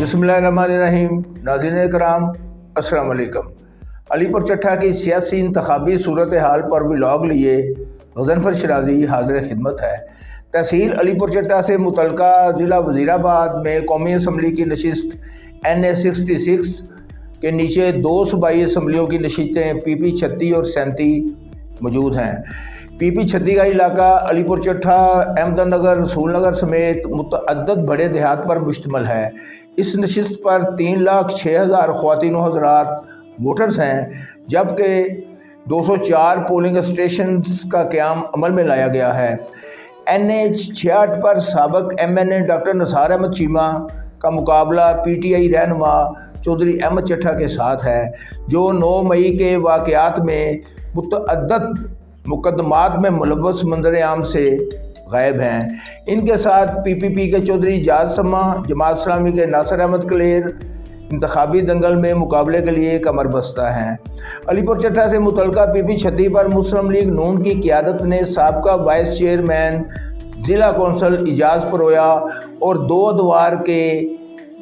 बिस्मिल्लाहिर्रहमानिर्रहीम। नाज़रीन कराम अस्सलाम वालेकुम। अलीपुर चट्ठा की सियासी इंतखाबी सूरत हाल पर व्लॉग लिए गज़नफ़र शराजी हाज़िर खिदमत है। तहसील अलीपुर चट्ठा से मुतलका ज़िला वज़ीराबाद में कौमी असम्बली की नशिस्त NA 66 के नीचे दो सूबाई असम्बलियों की नशिस्तें PP 36 और 37 मौजूद हैं। PP 36 का इलाका अलीपुर चट्ठा, अहमदनगर, रसूल नगर समेत मुतअद्दिद बड़े देहात पर मुश्तमिल है। इस नशिस्त पर 3,06,000 ख़वातीन व हज़रात वोटर्स हैं, जबकि 204 पोलिंग स्टेशन का क़याम अमल में लाया गया है। NA 66 पर साबिक़ MNA डॉक्टर निसार अहमद चीमा का मुकाबला PTI रहनुमा चौधरी अहमद चट्ठा के साथ है, जो 9 मई के वाक़यात में मुतअद्दिद मुकदमात में मुलव्वस मंजर आम से गायब हैं। इनके साथ PPP के चौधरी जाज समा, जमात इस्लामी के नासिर अहमद कलेर इंतखाबी दंगल में मुकाबले के लिए कमर बस्ता हैं। अलीपुर चट्ठा से मुतलका PP 36 पर मुस्लिम लीग नून की क़यादत ने साबका वाइस चेयरमैन ज़िला कौंसल इजाज़ परोया और 2 अदवार के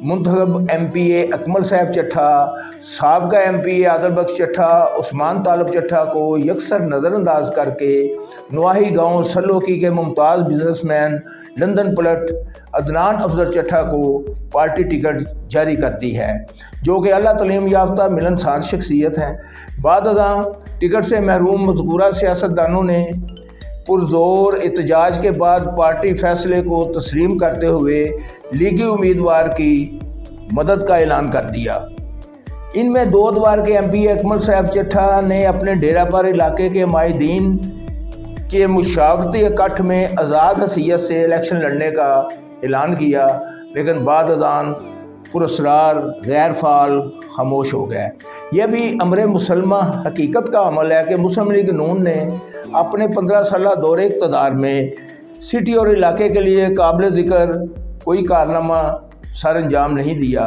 मुंतखब MPA अकमल साहब चट्ठा, साबका MPA आदिल बख्श चट्ठा, उस्मान तालब चट्ठा को यकसर नज़रअंदाज करके नवाही गांव सलोकी के मुमताज़ बिजनेसमैन लंदन पलट अदनान अफजल चट्ठा को पार्टी टिकट जारी कर दी है, जो कि अला तलीम याफ्ता मिलनसार शख्सियत हैं। बाद अदा टिकट से महरूम मज़कूरा सियासतदानों ने पुरजोर एहतजाज के बाद पार्टी फैसले को तस्लीम करते हुए लीगी उम्मीदवार की मदद का ऐलान कर दिया। इनमें 2 अदवार के MPA अकमल साहब चट्ठा ने अपने डेरा पर इलाके के माहिदीन के मुशावरती इकट्ठ में आज़ाद हसीयत से इलेक्शन लड़ने का ऐलान किया, लेकिन बाद अदान पुरस्रार गैर फाल खामोश हो गए। यह भी अमर मुसलमा हकीकत का अमल है कि मुस्लिम लीग नून ने अपने 15 साला दौरे इक़्तिदार में सिटी और इलाके के लिए काबिल ज़िक्र कोई कारनामा सर अंजाम नहीं दिया।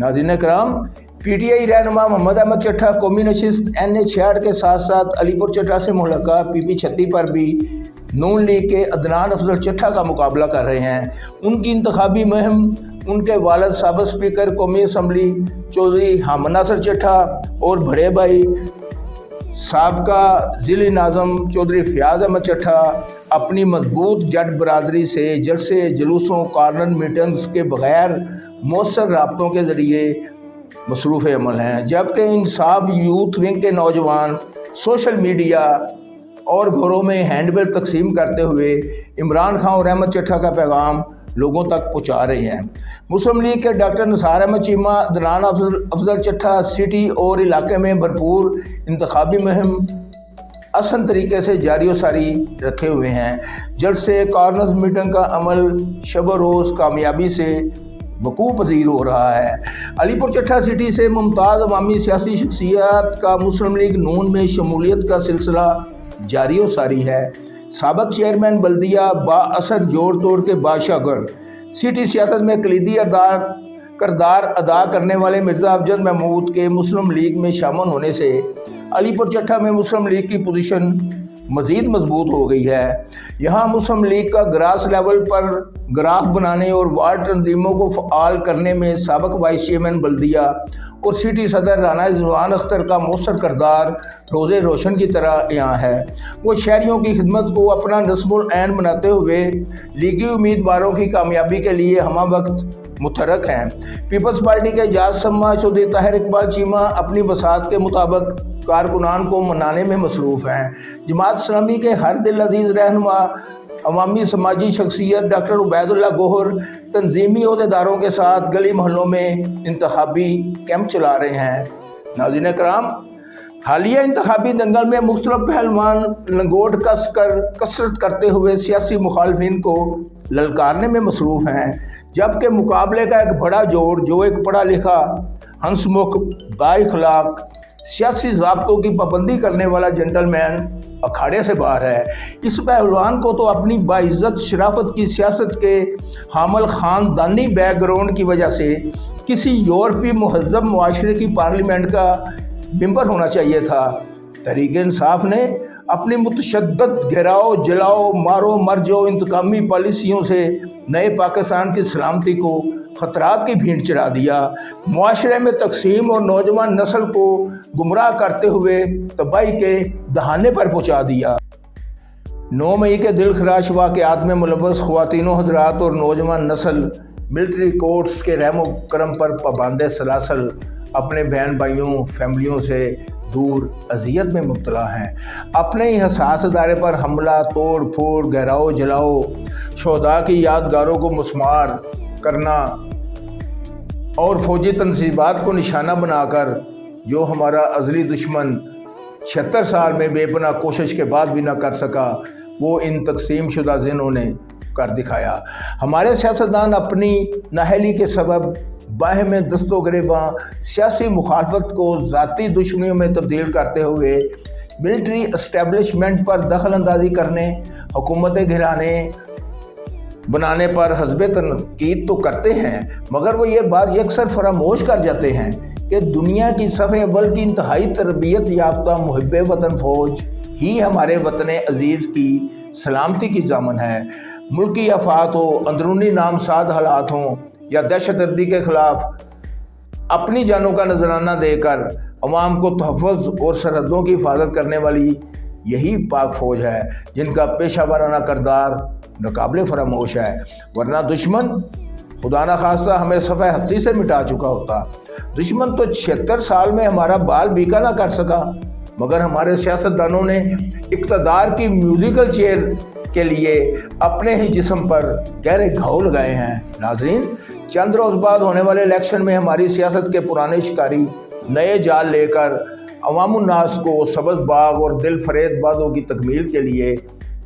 नाज़रीन कराम, PTI रहनुमा मोहम्मद अहमद चट्ठा कौमी नशिस्त NA 66 के साथ साथ अलीपुर चट्ठा से मुल्हका PP 36 पर भी नून लीग के अदनान अफजल चट्ठा का मुकाबला कर रहे हैं। उनकी इंतखाबी मुहिम उनके वालिद साबिक़ स्पीकर कौमी असम्बली चौधरी हामिद नासिर चट्ठा और बड़े भाई साबका ज़िले नाज़म चौधरी फ़याज़ अहमद चट्ठा अपनी मजबूत जट बरादरी से जलसे जुलूसों कॉर्नर मीटिंग्स के बग़ैर मौसर राब्तों के ज़रिए मसरूफ़ अमल हैं, जबकि इंसाफ यूथ विंग के नौजवान सोशल मीडिया और घरों में हैंडबिल तकसीम करते हुए इमरान खान और अहमद चट्ठा का पैगाम लोगों तक पहुँचा रहे हैं। मुस्लिम लीग के डॉक्टर निसार अहमद चीमा अदनान अफजल चट्ठा सिटी और इलाके में भरपूर इंतखाबी मुहिम आसान तरीके से जारी व सारी रखे हुए हैं। जल्द से कॉर्नर मीटिंग का अमल शब रोज़ कामयाबी से वकूफ़ पज़ीर हो रहा है। अलीपुर चट्ठा सिटी से मुमताज़ अवामी सियासी शख्सियत का मुस्लिम लीग नून में शमूलियत का सिलसिला जारी व सारी है। साबिक़ चेयरमैन बल्दिया बाअसर जोड़ तोड़ के बादशाहगढ़ सिटी सियासत में कलीदी किरदार अदा करने वाले मिर्ज़ा अफजल महमूद के मुस्लिम लीग में शामिल होने से अलीपुर चट्ठा में मुस्लिम लीग की पोजीशन मज़ीद मजबूत हो गई है। यहाँ मुस्लिम लीग का ग्रास लेवल पर ग्राफ बनाने और वार्ड तंजीमों को फ़आल करने में साबिक़ वाइस चेयरमैन बल्दिया और सिटी सदर राना ज़ुबान अख्तर का मौसर किरदार रोज़े रोशन की तरह यहाँ है। वो शहरियों की खिदमत को अपना नस्बुल ऐन बनाते हुए लीगी उम्मीदवारों की कामयाबी के लिए हमा वक्त मुतहरक हैं। पीपल्स पार्टी के इजाज़ समा चौधरी ताहिर इकबाल चीमा अपनी बसात के मुताबिक कारकुनान को मनाने में मसरूफ़ हैं। जमात इस्लामी के हर दिल अजीज़ रहनुमा अवामी समाजी शख्सियत डॉक्टर उबैदुल्लाह गोहर तंजीमी अहदेदारों के साथ गली मोहल्लों में इंतखाबी कैंप चला रहे हैं। नाज़रीन कराम, हालिया इंतखाबी दंगल में मुख्तलिफ पहलवान लंगोट कसरत करते हुए सियासी मुखालफिन को ललकारने में मसरूफ़ हैं, जबकि मुकाबले का एक बड़ा जोड़ जो एक पढ़ा लिखा हंसमुख बाइखलाक सियासी ज़ाब्तों की पाबंदी करने वाला जेंटलमैन अखाड़े से बाहर है। इस पहलवान को तो अपनी बाइज़्ज़त शराफत की सियासत के हामिल ख़ानदानी बैकग्राउंड की वजह से किसी यूरोपीय महज़्ज़ब मुआशरे की पार्लियामेंट का मेंबर होना चाहिए था। तहरीक इंसाफ ने अपनी मुतशद्दद घेराव, जलाओ, मारो, मर जाओ इंतकामी पॉलिसियों से नए पाकिस्तान की सलामती को ख़तरात की भीड़ चढ़ा दिया। मुआशरे में तकसीम और नौजवान नस्ल को गुमराह करते हुए तबाही के दहाने पर पहुँचा दिया। 9 मई के दिलखराश वाक़यात में मुलव्वस ख़वातीनो हज़रात और नौजवान नस्ल मिलिट्री कोर्ट्स के रहमो करम पर पाबंद सलासल अपने बहन भाइयों, फैमिलियों से दूर अजियत में मुब्तला हैं। अपने ही हसास अदारे पर हमला, तोड़ फोड़, घेराव, जलाओ, शोहदा की यादगारों को मुस्मार करना और फौजी तनसीबात को निशाना बनाकर जो हमारा अज़ली दुश्मन 76 साल में बेपनाह कोशिश के बाद भी ना कर सका, वो इन तकसीम शुदा ज़िनों ने कर दिखाया। हमारे सियासतदान अपनी नाअहली के सबब बाह में दस्तो गिरेबां सियासी मुखालफत को ज़ाती दुश्मनियों में तब्दील करते हुए मिलिट्री इस्टेब्लिशमेंट पर दखल अंदाजी करने, हुकूमतें गिराने बनाने पर हस्बे तनकीद तो करते हैं, मगर वो ये बात यकसर फरामोश कर जाते हैं कि दुनिया की सफ़े अव्वल की इंतहाई तरबियत याफ्ता मुहिब्बे वतन फ़ौज ही हमारे वतन अजीज़ की सलामती की ज़ामन है। मुल्की आफात हो, अंदरूनी नामसाद हालात हों या दहशतगर्दी के ख़िलाफ़ अपनी जानों का नजराना देकर अवाम को तहफ़्फ़ुज़ और सरहदों की हिफाजत करने वाली यही पाक फ़ौज है, जिनका पेशा वाराना किरदार नाकाबिले फरामोश है। वरना दुश्मन खुदा न खास्ता हमें सफ़े हस्ती से मिटा चुका होता। दुश्मन तो 76 साल में हमारा बाल बीका ना कर सका, मगर हमारे सियासतदानों ने इक़्तिदार की म्यूज़िकल चेयर के लिए अपने ही जिस्म पर गहरे घाव लगाए हैं। नाज़रीन, चंद रोज़ बाद होने वाले इलेक्शन में हमारी सियासत के पुराने शिकारी नए जाल लेकर अवामुन्नास को सबज़ बाग और दिल फरेब बादों की तकमील के लिए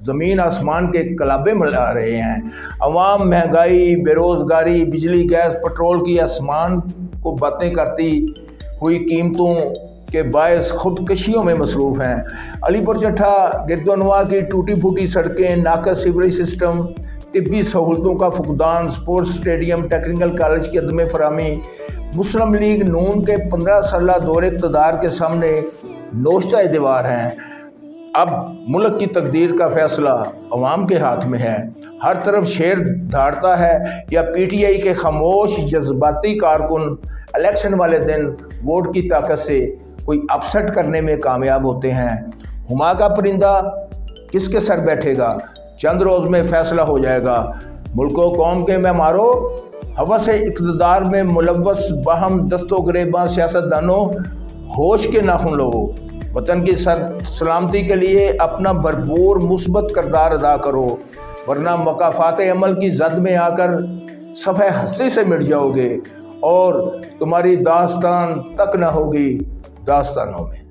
ज़मीन आसमान के कलाबे मिला रहे हैं। अवाम महंगाई, बेरोज़गारी, बिजली, गैस, पेट्रोल की आसमान को बातें करती हुई कीमतों के बायस खुदकशियों में मसरूफ़ हैं। अलीपुर चट्ठा गिरदोनवा की टूटी फूटी सड़कें, नाकस सीवरेज सिस्टम, तिब्बी सहूलतों का फुकदान, स्पोर्ट्स स्टेडियम, टेक्निकल कॉलेज की अदम फरामी, मुस्लिम लीग नून के 15 साला दौरे इक़्तिदार के सामने नोश्ता दीवार हैं। अब मुल्क की तकदीर का फैसला अवाम के हाथ में है। हर तरफ शेर धाड़ता है या PTI के खामोश जज्बाती कारकुन इलेक्शन वाले दिन वोट की ताकत से कोई अपसेट करने में कामयाब होते हैं। हुमा का परिंदा किसके सर बैठेगा, चंद रोज़ में फैसला हो जाएगा। मुल्को कौम के मेहमारों, हवस इक़्तिदार में मुलव्वस बहम दस्तो गिरेबां सियासतदानों, होश के नाखुन लो। वतन की सलामती के लिए अपना भरपूर मुस्बत किरदार अदा करो, वरना मकाफात अमल की जद में आकर सफ़े हस्ती से मिट जाओगे और तुम्हारी दास्तान तक न होगी दास्तानों में।